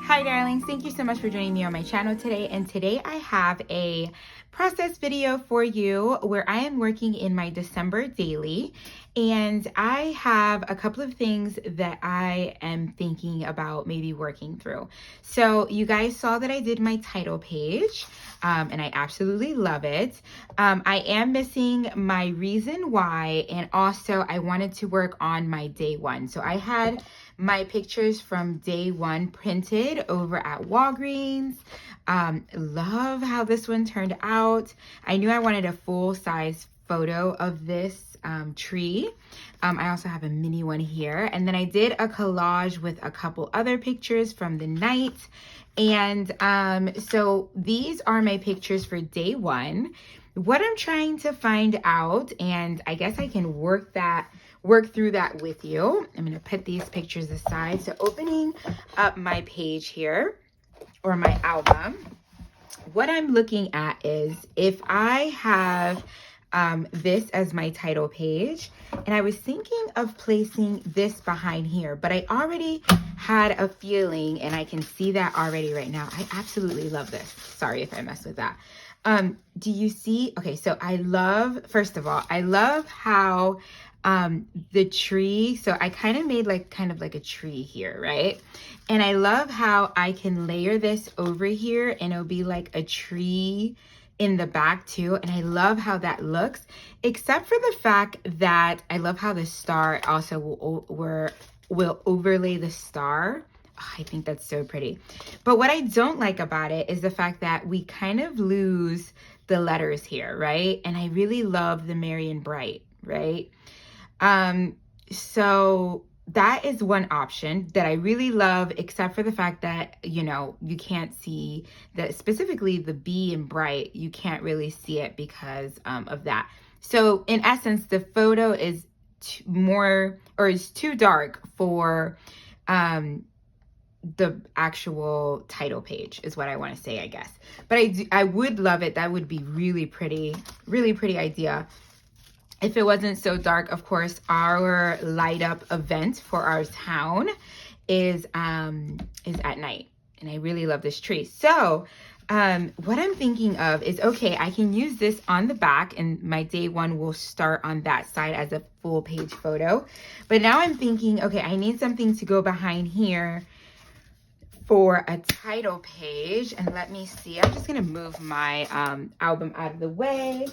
Hi darlings, thank you so much for joining me on my channel today. And today I have a process video for you where I am working in my December daily, and I have a couple of things that I am thinking about maybe working through. So you guys saw that I did my title page, and I absolutely love it. I am missing my reason why, and also I wanted to work on my day one. So I had my pictures from day one printed over at Walgreens. Love how this one turned out. I knew I wanted a full-size photo of this tree. I also have a mini one here. And then I did a collage with a couple other pictures from the night. And so these are my pictures for day one. What I'm trying to find out, and I guess I can work through that with you. I'm going to put these pictures aside. So opening up my page here, or my album, what I'm looking at is if I have this as my title page, and I was thinking of placing this behind here, but I already had a feeling, and I can see that already right now. I absolutely love this. Sorry if I messed with that. Do you see? Okay, so I love, first of all, I love how the tree, so I kind of made kind of like a tree here, right? And I love how I can layer this over here and it'll be like a tree in the back too. And I love how that looks, except for the fact that I love how the star also will overlay the star. Oh, I think that's so pretty. But what I don't like about it is the fact that we kind of lose the letters here, right? And I really love the merry and bright, right? So that is one option that I really love, except for the fact that, you know, you can't see that, specifically the B in bright, you can't really see it because of that. So in essence, the photo is is too dark for the actual title page is what I want to say, I guess. But I would love it. That would be really pretty idea. If it wasn't so dark. Of course, our light up event for our town is at night, and I really love this tree. So what I'm thinking of is, okay, I can use this on the back, and my day one will start on that side as a full page photo. But now I'm thinking, okay, I need something to go behind here for a title page. And let me see, I'm just gonna move my album out of the way.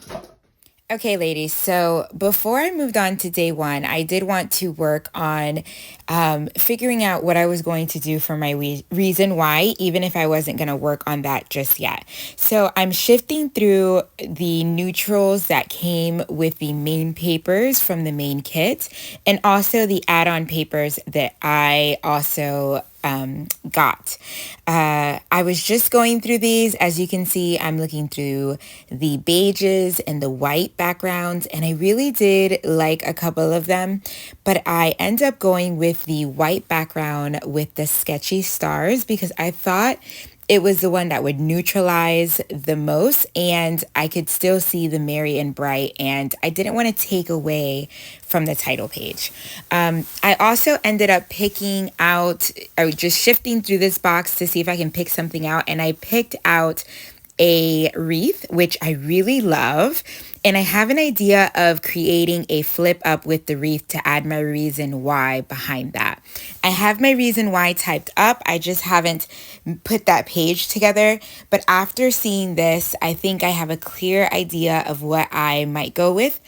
Okay, ladies, so before I moved on to day one, I did want to work on figuring out what I was going to do for my reason why, even if I wasn't going to work on that just yet. So I'm shifting through the neutrals that came with the main papers from the main kit, and also the add-on papers that I also got. I was just going through these. As you can see, I'm looking through the beiges and the white backgrounds, and I really did like a couple of them, but I end up going with the white background with the sketchy stars because I thought it was the one that would neutralize the most, and I could still see the merry and bright, and I didn't want to take away from the title page. I also ended up picking out, I was just shifting through this box to see if I can pick something out, and I picked out a wreath, which I really love. And I have an idea of creating a flip up with the wreath to add my reason why behind that. I have my reason why typed up. I just haven't put that page together. But after seeing this, I think I have a clear idea of what I might go with.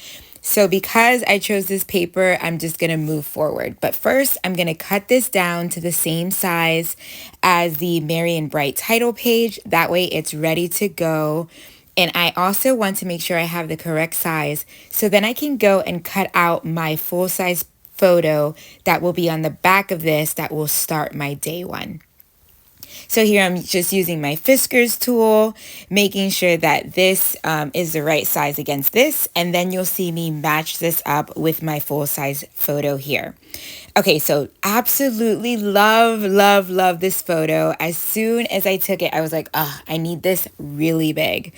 So because I chose this paper, I'm just going to move forward. But first, I'm going to cut this down to the same size as the merry and bright title page. That way it's ready to go. And I also want to make sure I have the correct size, so then I can go and cut out my full-size photo that will be on the back of this that will start my day one. So here I'm just using my Fiskars tool, making sure that this is the right size against this, and then you'll see me match this up with my full-size photo here. Okay, so absolutely love this photo. As soon as I took it, I was like, oh, I need this really big.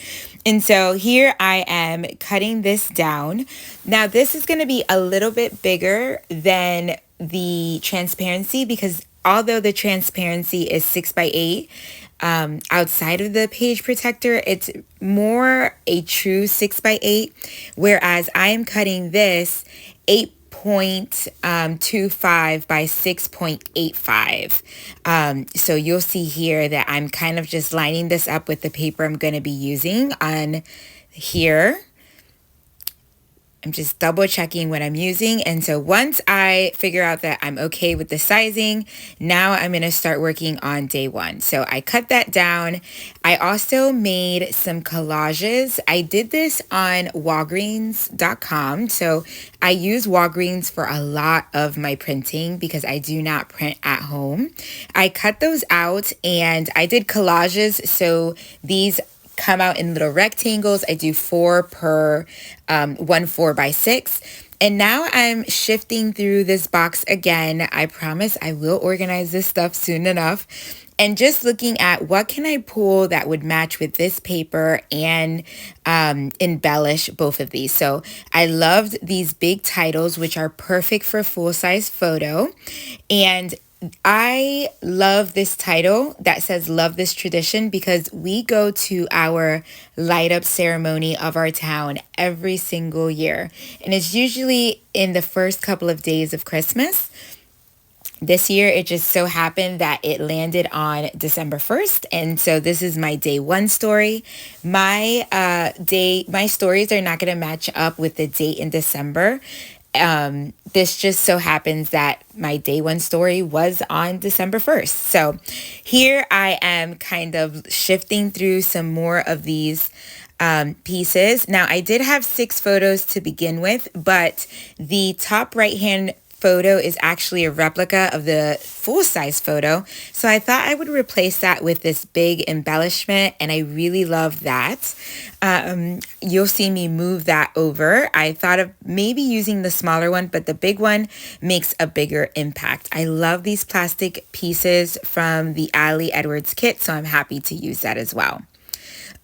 And so here I am cutting this down. Now this is going to be a little bit bigger than the transparency because although the transparency is 6x8, outside of the page protector, it's more a true 6x8, whereas I am cutting this 8.25 by 6.85. So you'll see here that I'm kind of just lining this up with the paper I'm going to be using on here. I'm just double checking what I'm using. And so once I figure out that I'm okay with the sizing, now I'm going to start working on day one. So I cut that down. I also made some collages. I did this on Walgreens.com. So I use Walgreens for a lot of my printing because I do not print at home. I cut those out and I did collages. So these come out in little rectangles. I do 4 per 1 4x6. And now I'm shifting through this box again. I promise I will organize this stuff soon enough. And just looking at what can I pull that would match with this paper and embellish both of these. So I loved these big titles, which are perfect for full-size photo. And I love this title that says "Love This Tradition" because we go to our light up ceremony of our town every single year. And it's usually in the first couple of days of Christmas. This year, it just so happened that it landed on December 1st. And so this is my day one story. My stories are not going to match up with the date in December. This just so happens that my day one story was on December 1st. So here I am kind of shifting through some more of these pieces. Now I did have 6 photos to begin with, but the top right hand photo is actually a replica of the full-size photo. So I thought I would replace that with this big embellishment, and I really love that. You'll see me move that over. I thought of maybe using the smaller one, but the big one makes a bigger impact. I love these plastic pieces from the Ali Edwards kit, so I'm happy to use that as well.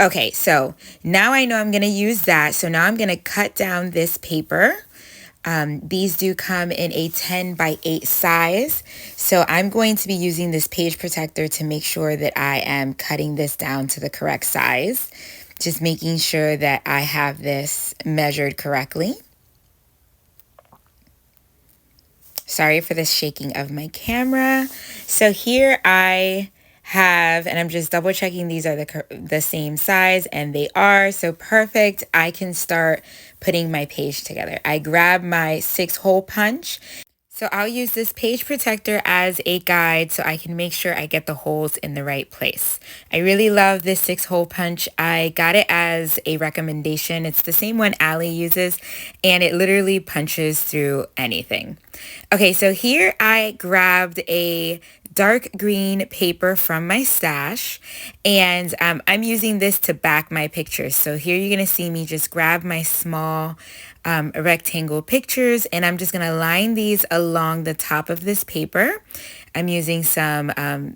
Okay, so now I know I'm going to use that. So now I'm going to cut down this paper. These do come in a 10x8 size. So I'm going to be using this page protector to make sure that I am cutting this down to the correct size. Just making sure that I have this measured correctly. Sorry for the shaking of my camera. So here I have, and I'm just double checking these are the same size, and they are, so perfect. I can start putting my page together. I grab my 6-hole punch. So I'll use this page protector as a guide so I can make sure I get the holes in the right place. I really love this 6-hole punch. I got it as a recommendation. It's the same one Ali uses, and it literally punches through anything. Okay, so here I grabbed a dark green paper from my stash, and I'm using this to back my pictures. So here you're gonna see me just grab my small rectangle pictures, and I'm just gonna line these along the top of this paper. I'm using some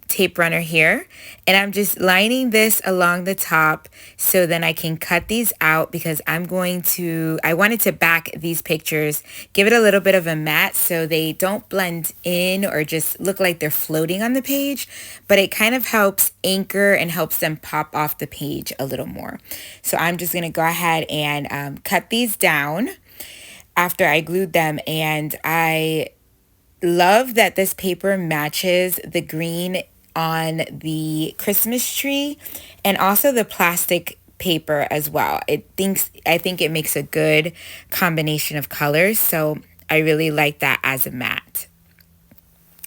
tape runner here, and I'm just lining this along the top so then I can cut these out because I wanted to back these pictures, give it a little bit of a matte so they don't blend in or just look like they're floating on the page, but it kind of helps anchor and helps them pop off the page a little more. So I'm just gonna go ahead and cut these down after I glued them, and I love that this paper matches the green on the Christmas tree and also the plastic paper as well. I think it makes a good combination of colors, so I really like that as a matte.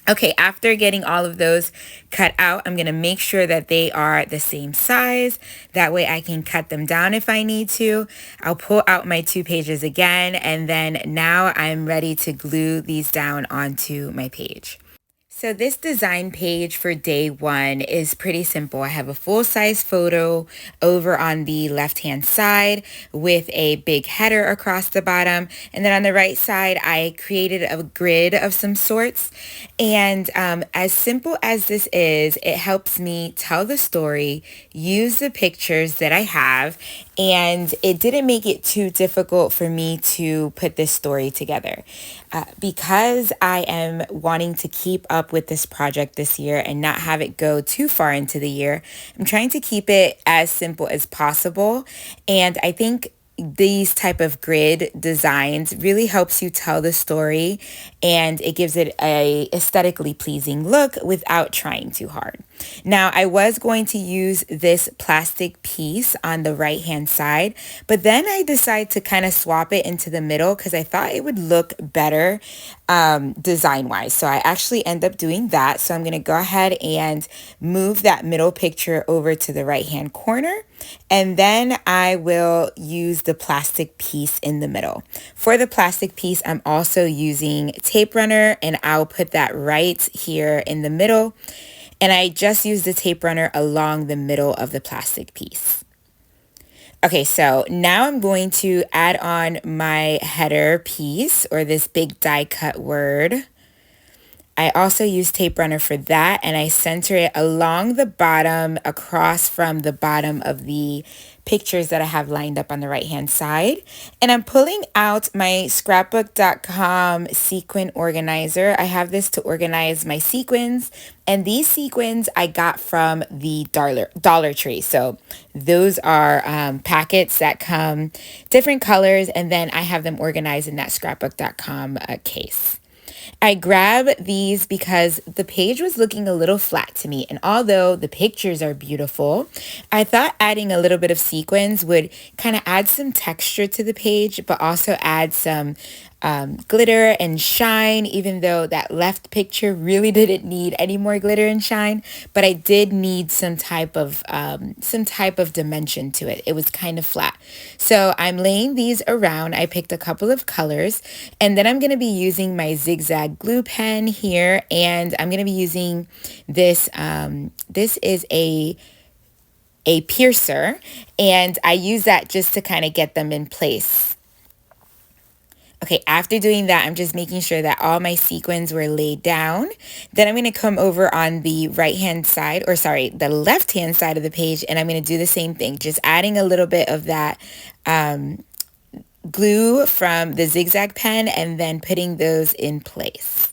Okay, after getting all of those cut out, I'm going to make sure that they are the same size. That way I can cut them down if I need to. I'll pull out my 2 pages again, and then now I'm ready to glue these down onto my page. So this design page for day one is pretty simple. I have a full-size photo over on the left-hand side with a big header across the bottom. And then on the right side, I created a grid of some sorts. And as simple as this is, it helps me tell the story, use the pictures that I have, and it didn't make it too difficult for me to put this story together. Because I am wanting to keep up up with this project this year and not have it go too far into the year. I'm trying to keep it as simple as possible. And I think these type of grid designs really helps you tell the story, and it gives it a aesthetically pleasing look without trying too hard. Now, I was going to use this plastic piece on the right hand side, but then I decided to kind of swap it into the middle because I thought it would look better design wise. So I actually end up doing that. So I'm going to go ahead and move that middle picture over to the right hand corner, and then I will use the plastic piece in the middle. For the plastic piece, I'm also using tape runner, and I'll put that right here in the middle. And I just use the tape runner along the middle of the plastic piece. Okay, so now I'm going to add on my header piece, or this big die cut word. I also use tape runner for that, and I center it along the bottom, across from the bottom of the pictures that I have lined up on the right hand side. And I'm pulling out my scrapbook.com sequin organizer. I have this to organize my sequins, and these sequins I got from the Dollar Tree. So those are packets that come different colors, and then I have them organized in that scrapbook.com case. I grab these because the page was looking a little flat to me, and although the pictures are beautiful, I thought adding a little bit of sequins would kind of add some texture to the page, but also add some glitter and shine, even though that left picture really didn't need any more glitter and shine, but I did need some type of dimension to it. It was kind of flat. So I'm laying these around. I picked a couple of colors, and then I'm going to be using my zigzag glue pen here, and I'm going to be using this. This is a piercer, and I use that just to kind of get them in place. Okay, after doing that, I'm just making sure that all my sequins were laid down. Then I'm going to come over on the right-hand side, or sorry, the left-hand side of the page, and I'm going to do the same thing, just adding a little bit of that glue from the zigzag pen and then putting those in place.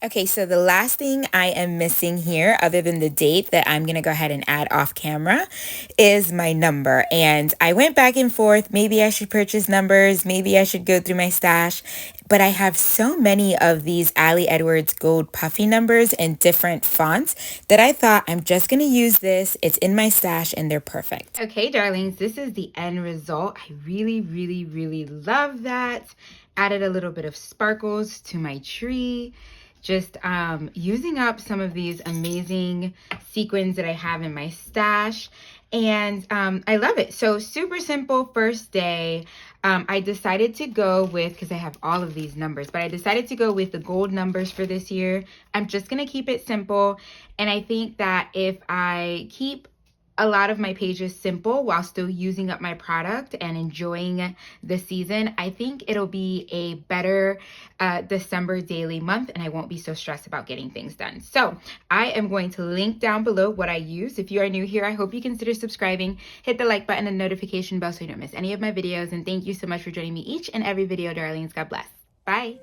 Okay, so the last thing I am missing here, other than the date that I'm going to go ahead and add off camera, is my number. And I went back and forth. Maybe I should purchase numbers. Maybe I should go through my stash. But I have so many of these Ali Edwards gold puffy numbers in different fonts that I thought I'm just going to use this. It's in my stash and they're perfect. Okay, darlings, this is the end result. I really, really, really love that. Added a little bit of sparkles to my tree. Just using up some of these amazing sequins that I have in my stash. And I love it. So super simple first day. I decided to go with, because I have all of these numbers, but I decided to go with the gold numbers for this year. I'm just going to keep it simple. And I think that if I keep a lot of my pages simple while still using up my product and enjoying the season, I think it'll be a better December daily month, and I won't be so stressed about getting things done. So I am going to link down below what I use. If you are new here, I hope you consider subscribing, hit the like button and notification bell so you don't miss any of my videos. And thank you so much for joining me each and every video, darlings. God bless. Bye.